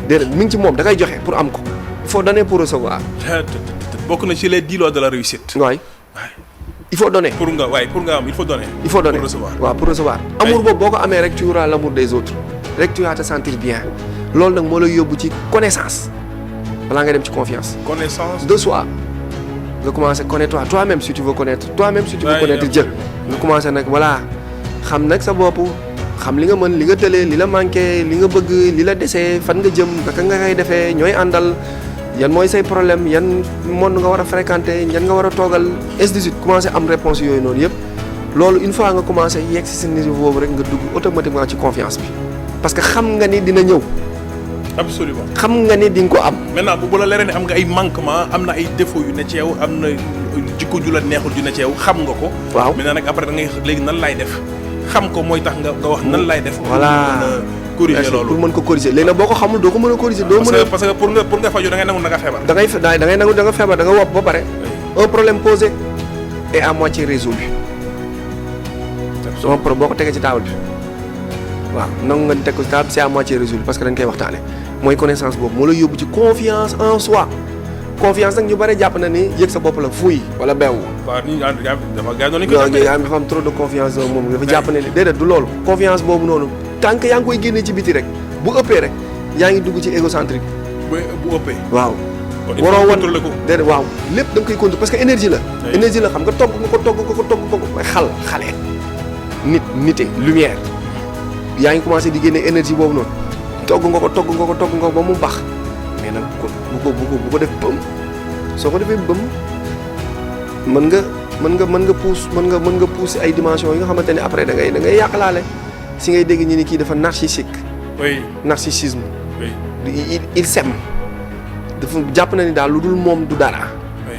déedéet mi ngi ci moom da koy joxe pour am ko il faut donner pour recevoir.
bokk na ci les 10 lois de la réussite.
waay il faut donner.
pour nga am il faut donner.
il faut donner
pour recevoir.
waaw pour recevoir. amour boobu boo ko amee rek tu auras l'amour des autres rek tu vas te sentir bien loolu nag moo lay yóbbu ci connaissance balaa nga dem ci confiance.
connaissance
de soi nga commencer connaître toi-même si tu veux connaître toi-même si tu veux connaître Dieu nga commencer nag voilà xam nag sa bopp xam li nga mën li nga tëlee li la manqué li nga bëgg li la desee fan nga jëm naka nga koy defee ñooy àndal. yan mooy say problème yan monde nga war a fréquenter yan nga war a toogal ainsi de suite commencé am réponse yooyu noonu yëpp loolu une fois nga commencé yegg si sa niveau boobu rek nga dugg automatiquement ci confiance bi parce que xam nga ni dina ñëw.
absolument
xam nga ni di nga ko am.
maintenant bu la leeree ne am nga ay manquement am na ay défauts yu ne ci yow am na jikko ju la neexul ju ne ci yow xam nga ko.
waaw
maintenant nag après da ngay léegi nan laay def xam ko mooy tax nga wax nan laay def.
voilà
corriger loolu
pour mën ko corriger léegi nag boo ko xamul doo ko mën a corriger. doo mën a
parce que pour nga faju da ngay nangu da nga feebar.
da ngay nangu da nga feebar da nga wopp ba pare. un problème posé et à moitié résolu. sama problème boo ko tegee ci table bi waaw nangu nga teg ko ci table c'est à moitié résolu parce que dañ koy waxtaane mooy connaissance boobu moo lay yóbbu ci confiance en soi. confiance nag ñu bari jàpp na ni yëg sa bopp la fuuy wala beew.
waaw nii dafa gaañ noonu ñu koy
dafa am trop de confiance moom dafa jàpp ne déedéet du loolu. confiance boobu noonu tant que yaa ngi koy génnee ci biti rek bu ëppee rek yaa ngi dugg ci égocentrique.
bu ëppee.
waaw.
waroo contrôler ko
déedéet waaw lépp da nga koy contrôler parce que énergie la. énergie la xam nga togg nga ko mooy xale. nite lumière yaa ngi commencé di génne énergie boobu noonu togg nga ko ba mu baax mais nag bu ko def bëm soo ko defee bëm mën nga pousse ay dimensions yi nga xamante ne après da ngay yàqalaale si ngay dégg ñu ni kii dafa narcissique.
oui
narcissisme.
oui
il s'aime dafa jàpp na ni daal lu dul moom du dara.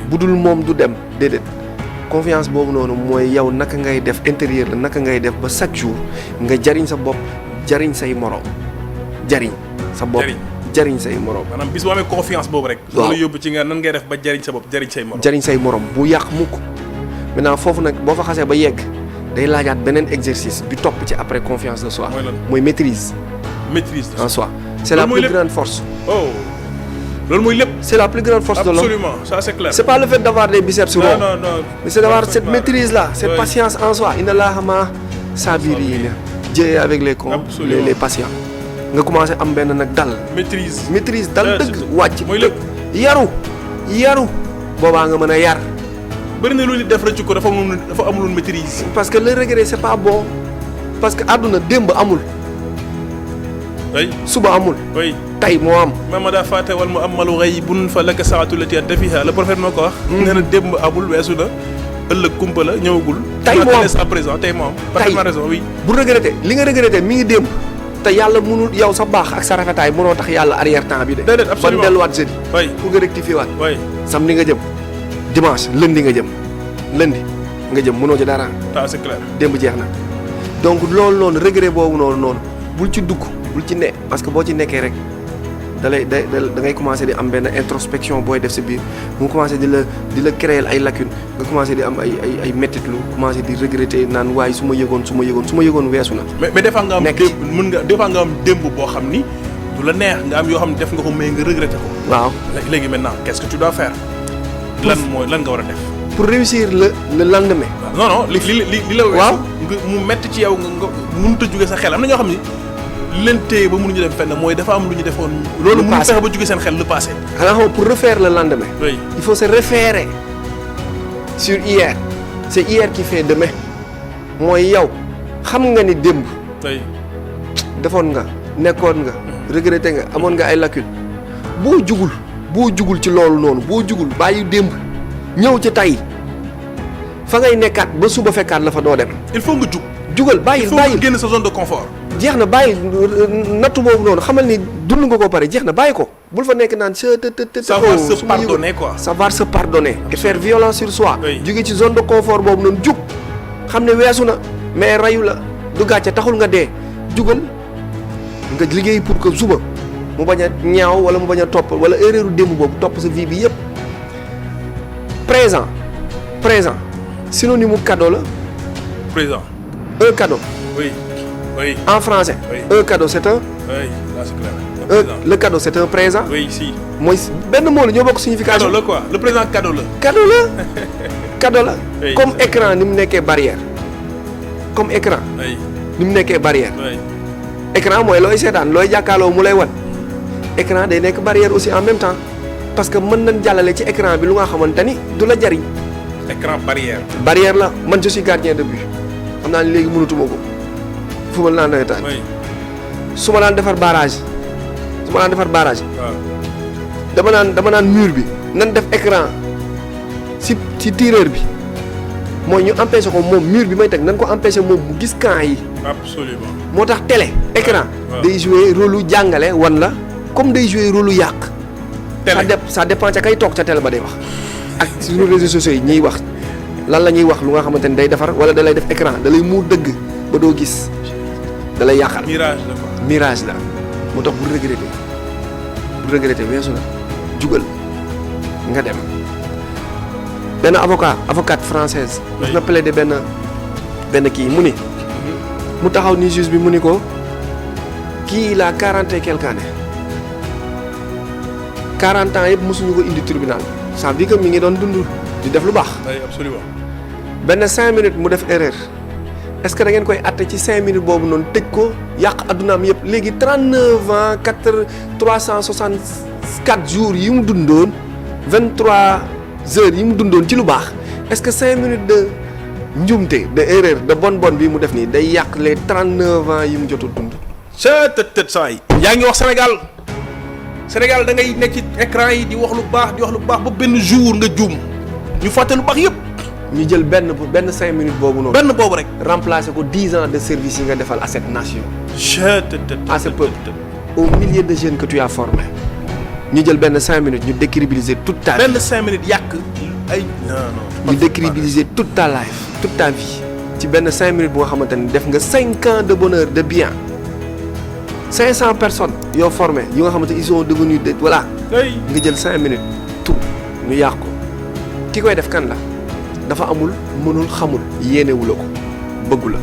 bu dul moom du dem déedéet. confiance boobu noonu mooy yow naka ngay def intérieur la naka ngay def ba chaque jour nga jariñ sa bopp jariñ say moroom jariñ sa bopp jariñ say moroom.
maanaam bis boo amee confiance boobu rek.
waaw
loolu yóbbu ci nga nan ngay def ba jariñ sa bopp jariñ say moroom.
jariñ say moroom bu yàq mukk maintenant foofu nag boo fa xasee ba yegg day laajaat beneen exercice bi topp ci après confiance de soi. mooy maîtrise.
maîtrise
en soi. c'est la plus grande force.
oh loolu mooy lépp.
c'est la plus grande force de l'homme.
Absolument, ça c'est clair.
C'est pas le fait d'avoir des biceps ronds.
Non.
Mais c'est d'avoir cette maîtrise-là, cette patience en soi. Inna Allaha ma sabirina. Dieu est avec les patients. Nga commencé am benn nag dal. maîtrise dal dëgg wàcc.
mooy lépp
yaru. boobaa nga mën a yar.
bëri na lu nit def rëcc ko dafa amul maîtrise.
parce que le regret c'est pas bon parce que àdduna démb amul.
oui
suba amul.
oui
tey moo am.
Mamada Fata wal mu amalu ghaybun fa laka saatu lati anta fiha le prophète moo ko wax. nee na démb amul weesu na ëllëg kumpa la ñëwagul.
tey moo am
à présent tey moo am. parfaitement raison oui.
bu regretté li nga regretté mi ngi démb te yàlla mënul yow sa baax ak sa rafetaay mënoo tax yàlla arrière temps bi de.
déedéet absolument
ban delluwaat jeudi.
oui
pour nga rectifier waat.
oui
samedi nga jëm dimanche lundi nga jëm mënoo ci dara.
ça c'est clair.
démb jeex na donc loolu noonu regret boobu noonu bul ci dugg bul ci ne parce que boo ci nekkee rek da ngay commencer di am benn introspection booy def sa biir mu commencer di la créer ay lacunes nga commencer di am ay mettitlu commencer di regretter naan waaye su ma yëgoon weesu na.
mais des fois nga am des fois nga am démb boo xam ni du la neex nga am yoo xam ne def nga ko mais nga regretter ko.
waaw
léegi maintenant qu'est-ce que tu dois faire. lan nga war a def.
pour réussir le lendemain.
non li la weesu.
waaw
mu metti ci yow nga mënut a jóge sa xel am na ñoo xam ni li leen téye ba mënuñu dem fenn mooy dafa am lu ñu defoon. loolu mënu fexe ba jóge seen xel le passé.
xanaa xam pour refaire le lendemain.
oui
il faut se référer sur hier. c'est hier qui fait demain. mooy yow xam nga ni démb.
oui
defoon nga nekkoon nga. regretté nga amoon nga ay lacunes. boo jugul ci loolu noonu boo jugul bàyyi démb ñëw ci tey fa ngay nekkaat ba suba fekkaat la fa doo dem.
il faut nga
jugal bàyyi
il faut nga génn sa zone de confort.
jeex na bàyyi nattu boobu noonu xamal ni dund nga ko pare jeex na bàyyi ko bul fa nekk naan
savoir se pardonner quoi.
savoir se pardonner et faire violence sur soi. jóge ci zone de confort boobu noonu jug xam ne weesu na mais rayu la du gàcce taxul nga dee jugal nga liggéey pour que suba mu bañ a ñaaw wala mu bañ a topp wala erreur démb boobu topp sa vie bi yépp présent synonyme mu cadeau la.
présent.
un cadeau.
oui. oui.
en français.
oui.
un cadeau c'est un.
oui là c'est clair.
le cadeau c'est un présent.
oui si.
mooy benn mot la ñoo bokk signification.
cadeau la quoi le présent cadeau la.
cadeau la. cadeau la.
oui.
comme écran ni mu nekkee barrière. comme écran.
oui.
ni mu nekkee barrière.
oui.
écran mooy looy seetaan looy jàkkaarloo mu lay wan. écran day nekk barrière aussi en même temps parce que mën nañ jàllale ci écran bi lu nga xamante ni du la jariñ.
écran barrière.
barrière la man je suis gardien de but xam naa ni léegi mënatuma ko football naa nawetaan.
oui.
su ma daan defar barrage
waaw.
dama naan mur bi nan def écran ci tireur bi mooy ñu empêché ko moom mur bi may teg nan ko empêché moom mu gis camp yi.
absolument.
moo tax télé écran
waaw.
day jouer rôle lu jàngale wan la comme day jouer rôle lu yàq.
télé
ça dépend ca kay toog ca télé ba day wax ak suñu réseaux sociaux yi ñuy wax lan la ñuy wax lu nga xamante ni day defar wala da lay def écran da lay muur dëgg ba doo gis da lay yàqal.
mirage la quoi.
mirage la moo tax bu regretter weesu na jugal nga dem benn avocate française daf na plaider benn kii mu ni mu taxaw ni juge bi mu ni ko kii il a 40 et quelques années 40 ans yëpp mosuñu ko indi tribunal ça veut dire que mi ngi doon dund di def lu baax.
oui absolument.
benn 5 minutes mu def erreur est-ce que da ngeen koy àtte ci 5 minutes boobu noonu tëj ko yàq addunaam yëpp léegi 39 ans 364 jours yi mu dundoon 23 heures yi mu dundoon ci lu baax est-ce que 5 minutes de njuumte de erreur de bonne bi mu def nii day yàq les 39 ans yi mu jot a dund.
tët saa yi. yaa ngi wax Sénégal da ngay nekk ci écran yi di wax lu baax ba benn jour nga juum ñu fàtte lu baax yëpp.
ñu jël benn 5 minutes boobu noonu.
benn boobu rek.
remplacer ko 10 ans de service yi nga defal à cette nation. à ce peuple. au milliers de jeunes que tu as formés. ñu jël benn 5 minutes ñu décrédibiliser toute ta vie.
benn 5 minutes yàq ay non.
ñu décrédibiliser toute ta life toute ta vie. ci benn 5 minutes bu nga xamante ni def nga 5 ans de bonheur de bien 500 personnes yoo formé yu nga xamante ils sont devenus de voilà. nga jël 5 minutes tout ñu yàq ko ki koy def kan la dafa amul mënul xamul yéenewu la ko bëggu la.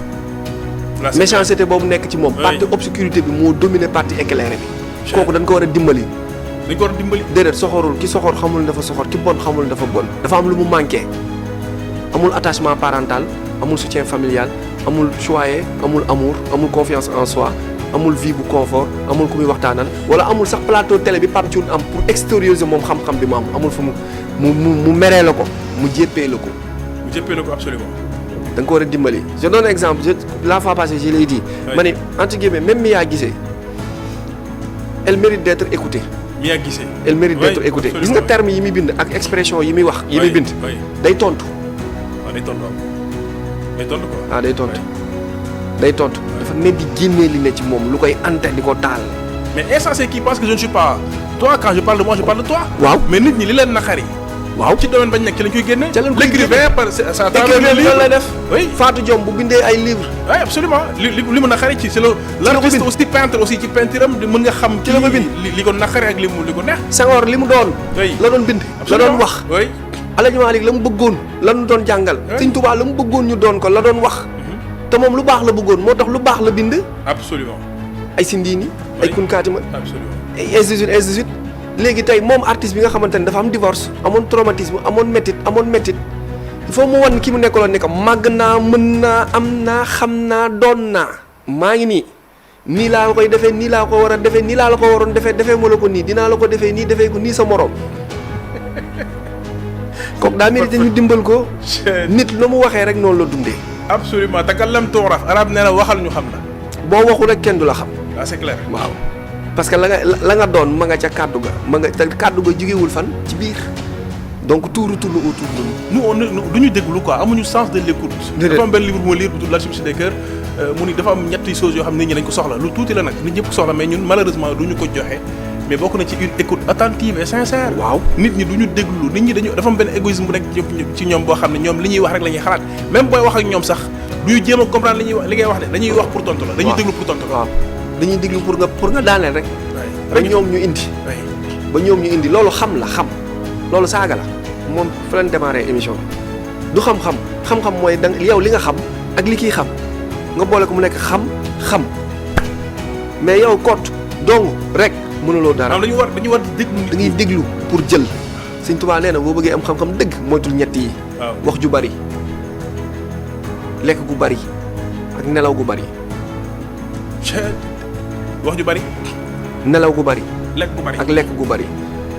méchanceté boobu nekk ci moom. partie obscurité bi moo dominé partie éclairée bi. kooku dañ ko war a dimbali. déedéet soxorul ki soxor xamul dafa soxor ki bon xamul dafa bon. dafa am lu mu manqué amul attachement parental amul soutien familial amul choix amul amour amul confiance en soi amul vie bu confort amul ku muy waxtaanal wala amul sax plateau télé bi Pape Thioune am pour extérioriser moom xam-xam bi mu am amul fu mu meree la ko mu jéppee la ko.
absolument.
da nga ko war a dimbali je donne exemple la fois passée je l'ai dit. ma ne entre guillemets même Mia Guissé elle mérite d'être écoutée. elle mérite d'être écoutée gis nga terme yi muy bind ak expression yi muy wax. yi muy bind day tontu. day tontu dafa ne di génnee li ne ci moom lu koy ante di ko taal.
mais insensé qui pense que je ne suis pas toi quand je parle de moi je parle de toi.
waaw
mais nit ñi li leen naqari.
waaw
ci domaine bañ nekk ci lañ koy génne.
ca lañ koy génne
l'écrivain par ça
lay def.
oui
Fatou Diom bu bindee ay livres.
oui absolument li mu naqari ci c'est l'artiste aussi peintre aussi ci peinture am mën nga xam.
ci la ko bind
li ko naqari ak li ko neex.
Senghor li mu doon. la doon bind. la doon wax.
oui
Alaaji Maalik la mu bëggoon la ñu doon jàngal. Sëñ Tuubaa la mu bëggoon ñu doon ko la doon wax. te moom lu baax la bëggoon moo tax lu baax la bind.
absolument
ay Sindiini ay Kunkaatima.
absolument
ay ainsi de suite léegi tey moom artiste bi nga xamante ne dafa am divorce amoon traumatisme amoon métit il faut mu wan ki mu nekkaloon ni ko màgg naa mën naa am naa xam naa doon naa maa ngi nii nii laa koy defee nii laa ko war a defee nii laa la ko waroon defee ma la ko nii dinaa la ko defee nii defee ko nii sa morom kooku daa mérité ñu dimbal ko. nit la mu waxee rek noonu la dundee.
absolument takallam tu'raf arab nee na waxal ñu xam la.
boo waxul rek kenn du la xam.
ah c'est clair.
waaw parce que la nga doon ma nga ca kàddu ga ma nga te kàddu ga jógewul fan ci biir donc tout retourne autour de
nous du ñu déglu quoi amuñu sens de l'écoute. dafa am benn livre bu ma lire bu tudd l'alchimie des cœurs mu ni dafa am ñetti choses yoo xam ne nit ñi dañ ko soxla lu tuuti la nag nit ñëpp ko soxla mais ñun malheureusement du ñu ko joxe mais bokk na ci une écoute attentive et sincère.
waaw
nit ñi du ñu déglu nit ñi dafa am benn égoïsme bu nekk ci ñoom boo xam ne ñoom li ñuy wax rek la ñuy xalaat même booy wax ak ñoom sax du ñu jéem a comprendre li ngay wax de dañuy wax pour tontu la. dañuy déglu pour tontu la.
waaw dañuy déglu pour nga daaneel rek. ba ñoom ñu indi. ba ñoom ñu indi loolu xam loolu saaga la moom fa leen démarré émission du xam-xam mooy da yow li nga xam ak li kii xam nga boole ko mu nekk xam mais yow kott dong rek mënuloo dara.
dañu war di déglu.
dañuy déglu pour jël Sëñ Tuubaa nee na boo bëggee am xam-xam dëgg moytul ñett yi. wax ju bari lekk gu bari ak nelaw gu bari.
wax ju bari.
nelaw gu bari.
lekk gu bari
ak lekk gu bari.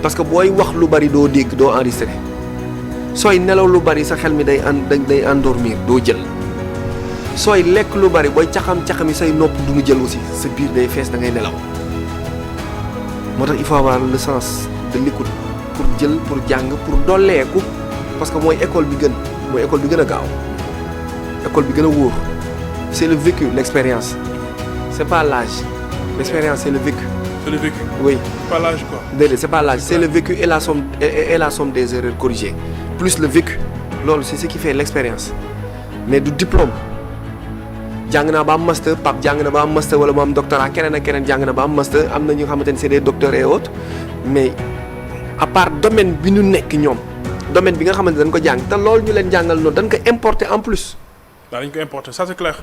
parce que booy wax lu bari doo dégg doo enregistré sooy nelaw lu bari sa xel mi day endormir doo jël sooy lekk lu bari booy caxami say nopp du ñu jël aussi sa biir day fees da ngay nelaw moo tax il faut avoir le sens de l'écoute pour jël pour jàng pour dolleeku parce que mooy école bi gën a gaaw école bi gën a wóor c'est le vécu l'expérience c'est pas l'âge l'expérience c'est le vécu.
C'est le vécu.
Oui.
C'est pas l'âge quoi.
Déedéet c'est pas l'âge, c'est le vécu et la somme des erreurs corrigées. Plus le vécu. Loolu c'est ce qui fait l'expérience. Mais du diplôme. jàng naa ba am master Pape jàng na ba am master wala ba am doctorat keneen ak keneen jàng na ba am master am na ñu nga xamante ne c'est des docteurs et autres mais à part domaine bi ñu nekk ñoom domaine bi nga xamante dañ ko jàng te loolu ñu leen jàngal noonu dañ ko importer en plus.
waaw dañ ko importer ça c'est clair.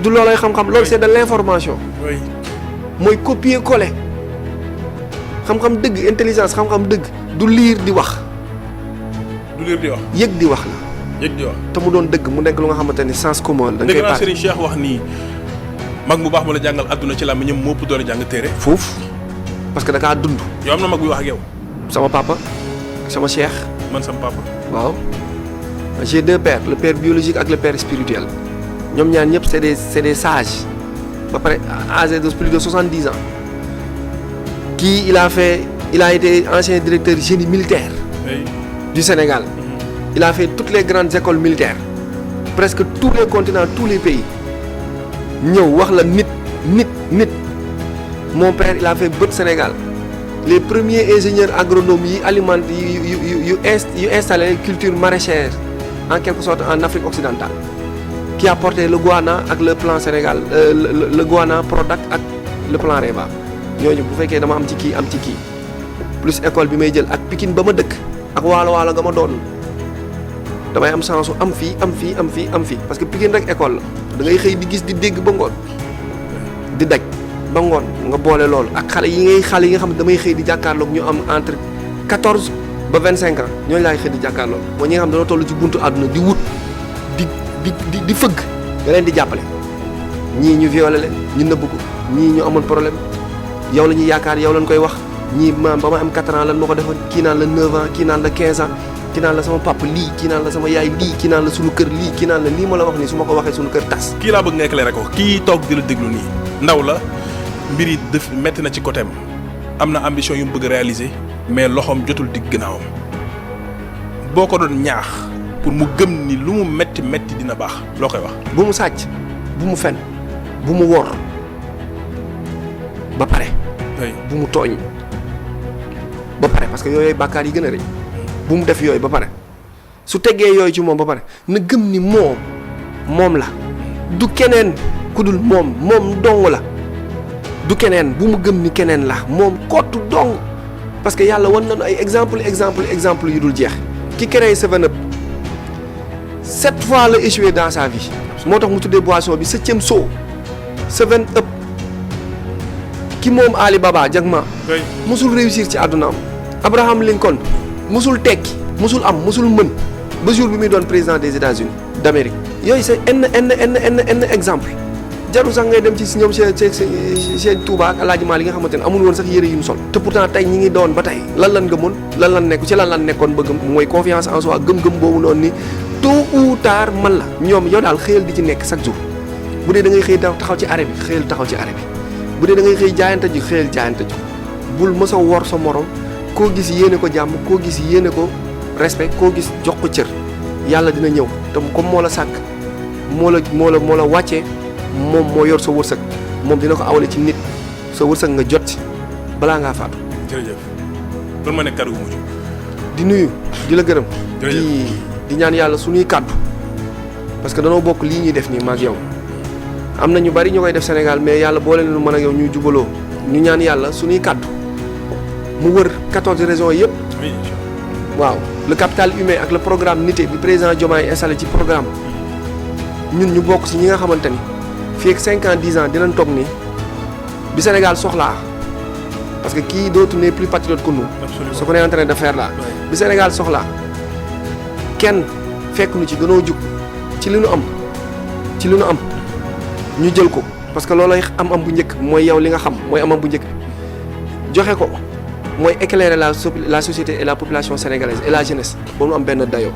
du loolay xam-xam loolu c'est de l'information.
oui.
mooy copier-coller. xam-xam dëgg intelligence xam-xam dëgg du lire di wax. yëg di wax la. te mu doon dëgg mu nekk lu nga xamante ni sens commun la. da nga koy
dégg naa Serigne Cheikh wax nii mag mu baax ma la jàngal adduna ci làmmiñam moo ëpp doole jàng téere.
foofu parce que da kaa dund.
yow am na mag buy wax ak yow.
sama papa sama cheikh.
man sama papa.
waaw j'ai deux pères le père biologique ak le père spirituel ñoom ñaar ñëpp c'est des sages ba pare âgé de plus de 70 ans. Qui il a été ancien directeur génie militaire du Sénégal. Il a fait toutes les grandes écoles militaires. Presque tous les continents, tous les pays. ñëw wax la nit. Mon père il a fait bët Sénégal. Les premiers ingénieurs agronomes yi alimentent yu installé culture maraîchère en quelque sorte en Afrique occidentale. Qui a porté le Guana ak le plan Sénégal le Guana Prodac ak le plan REVA. ñooñu bu fekkee dama am ci kii plus école bi may jël ak Pikine ba ma dëkk ak waalo nga ma doon damay am chance am fii parce que Pikine rek école la da ngay xëy di gis di dégg ba ngoon di daj ba ngoon nga boole loolu ak xale yi nga xam ne damay xëy di jàkkaarloog ñu am entre 14 ba 25 ans ñooñu laay xëy di jàkkaarloog mooy ñi nga xam ne dañoo toll ci buntu àdduna di wut di fëgg nga leen di jàppale ñii ñu violé leen ñu nëbb ko ñii ñu amoon problème yow la ñuy yaakaar yow lañ koy wax ñii maam ba ma am 4 ans lan moo ko defoon kii naan la 9 ans kii naan la 15 ans kii naan la sama papa lii kii naan la sama yaay lii kii naan la sunu kër lii kii naan la lii ma la wax nii su ma ko waxee sunu kër tas.
kii laa bëgg nga éclairer ko kii toog di la déglu nii ndaw la mbir yi def métti na ci côté am na ambition yu mu bëgg réaliser mais loxoom jotul digg gannaawam boo ko doon ñaax pour mu gëm ni lu mu métti dina baax loo koy wax.
bu mu sàcc bu mu fen bu mu wor ba pare. bu mu tooñ ba pare parce que yooyu bàkkaar yi gën a rëy bu mu def yooyu ba pare su teggee yooyu ci moom ba pare na gëm ni moom la du keneen ku dul moom dong la du keneen bu mu gëm ni keneen la moom kottu dong parce que yàlla wan nañu ay exemple yu dul jeex ki créé 7up 7 fois la échoué dans sa vie moo tax mu tuddee boisson bi 7e saut 7up ki moom Ali Baba Jack Ma musul réussir ci àddunaam Abraham Lincoln musul tekki musul am musul mën ba jour bi muy doon président des États-Unis d'Amérique yooyu c'est n exemple jarul sax ngay dem ci ñoom seen Touba ak Alaaji Maalik li nga xamante ne amul woon sax yére yu ñu sol te pourtant tey ñi ngi doon ba tey lan lan gëmoon lan lan nekk ci lan lan nekkoon ba gëm mooy confiance en soi gëm-gëm boobu noonu ni tôt ou tard man la ñoom yow daal xëyal di ci nekk chaque jour bu dee da ngay xëy taxaw ci arrêt bi xëyal taxaw ci arrêt bi bu dee da ngay xëy jaayante ji xëyal jaayante ji bul mës a wor sa morom koo gis yéene ko jàmm koo gis yéene ko respect koo gis jox ko cër yàlla dina ñëw te comme moo la sàkk moo la wàccee moom moo yor sa wërsëg moom dina ko awale ci nit sa wërsëg nga jot ci balaa ngaa faatu.
jërëjëf loolu ma nekk kàddu gu mujj.
di nuyu di la gërëm. di ñaan yàlla suñuy kàddu parce que danoo bokk lii ñuy def nii maag yow am na ñu bari ñu koy def Sénégal mais yàlla boole nañu mën ak yow ñuy jubaloo ñu ñaan yàlla suñuy kàddu mu wër 14 régions yëpp. waaw le capital humain ak le programme Nité bi président Diomaye installé ci programme ñun ñu bokk ci ñi nga xamante ni fii ak 5 ans 10 ans dinañ toog nii bi Sénégal soxlaa parce que kii dootu ne plus patriote que nous. ce qu'on est en train de faire là. bi Sénégal soxlaa kenn fekk nu ci gënoo jug ci li nu am ñu jël ko parce que loolay am bu njëkk mooy yow li nga xam mooy am bu njëkk joxe ko mooy éclairer la société et la population sénégalaise et la jeunesse ba mu am benn dayoo.